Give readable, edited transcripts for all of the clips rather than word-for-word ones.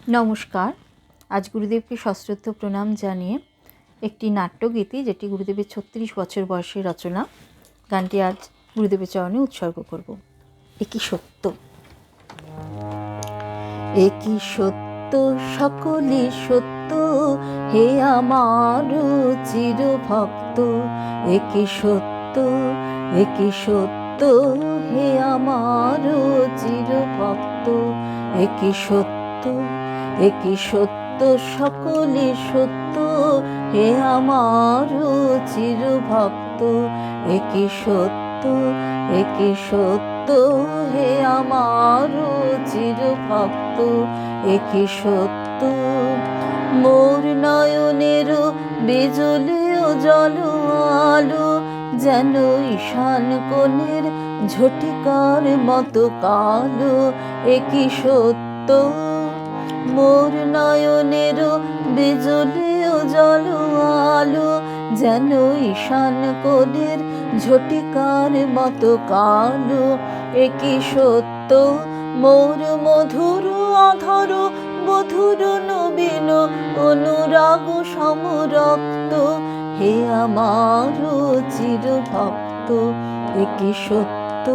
নমস্কার। আজ গুরুদেবকে সশ্রদ্ধ প্রণাম জানিয়ে একটি নাট্যগীতি, যেটি গুরুদেবের ৩৬ বছর বয়সের রচনা, গানটি আজ গুরুদেবের চরণে উৎসর্গ করব। একই সত্য, একই সত্য, সকলই সত্য, হে আমার চির ভক্ত। একই সত্য, একই সত্য, হে আমার চির ভক্ত। একই সত্য, একই সত্য, সকলই সত্য, হে আমার চির ভক্ত। একই সত্য, একই সত্য, হে আমার চির ভক্ত। একই সত্য, মোর নয়নের বিজলি ও জল আলো, যেন ঈশান কোণের ঝটিকার মতো কালো। একই সত্য, মোর নয়নের বিজলি ও জল আলো, যেন ঈশান কোণের ঝটিকার মতো কালো। একই সত্য, মোর মধুর অধর বধুর নবীন অনুরাগ সমরক্ত, হে আমার চির ভক্ত। একই সত্য,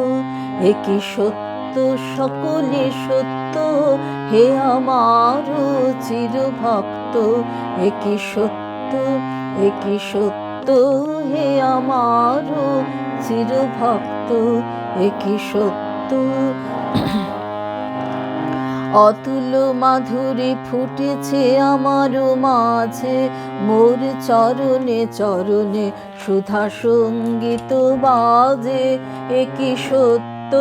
একই সত্য, সকলে সত্য, হে আমার চির ভক্ত। একই সত্য, একই সত্য, হে আমার চির ভক্ত। একই সত্য, অতুল মাধুরী ফুটেছে আমার মাঝে, মোর চরণে চরণে সুধা সঙ্গীত বাজে। একই সত্য,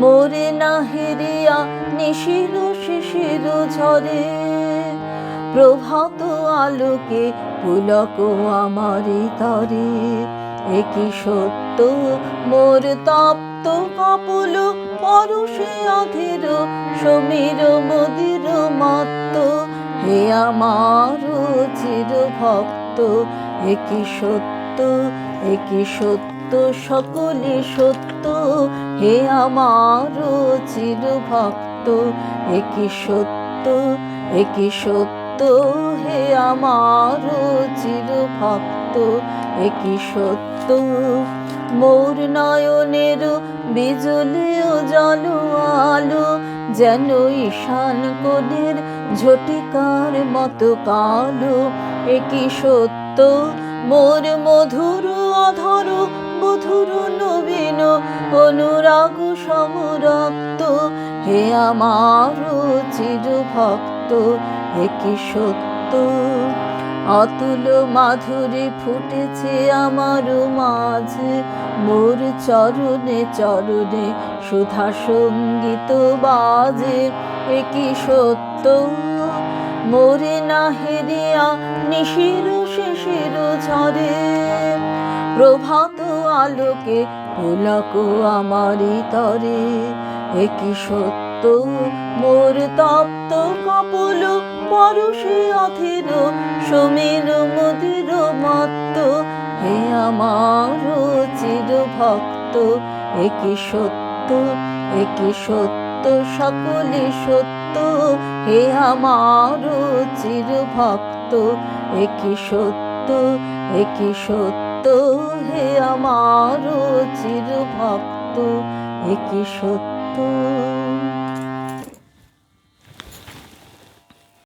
মোরে না হেরিয়া নিশির শিশির ঝরে, প্রভাত আলোকে পুলক আমারি তরে। একই সত্য, মোর তপ্ত কপল পরশে অধীর সমীর মদির মত্ত, হে আমার চির ভক্ত। একই সত্য, একই সত্য, সকলে সত্য, হে আমার চির ভক্ত। একই সত্য, একই সত্য, হে আমার চির ভক্ত। একই সত্য, মোর নয়নের বিজলি ও জল আলো, যেন ঈশান কোণের ঝটিকার মতো কালো। একই সত্য, মোর মধুর অধর বধুর নবীন অনুরাগ সমরক্ত, হে আমার চির ভক্ত। একই সত্য, অতুল মাধুরী ফুটেছে আমার মাঝে, মোর চরণে চরণে সুধা সঙ্গীত বাজে। একই সত্য, মোরে না হেরিয়া নিশির শিশির ঝরে, প্রভাত আলোকে পুলক আমারি তরে। একই সত্য, মোর তপ্ত কপল পরশে অধীর সমীর মদির মত্ত, হে আমার চির ভক্ত। একই সত্য, একই সত্য, সকলে সত্য, হে আমার চির ভক্ত। একই সত্য, একই সত্য, হে আমার চির ভক্ত। একই সত্য।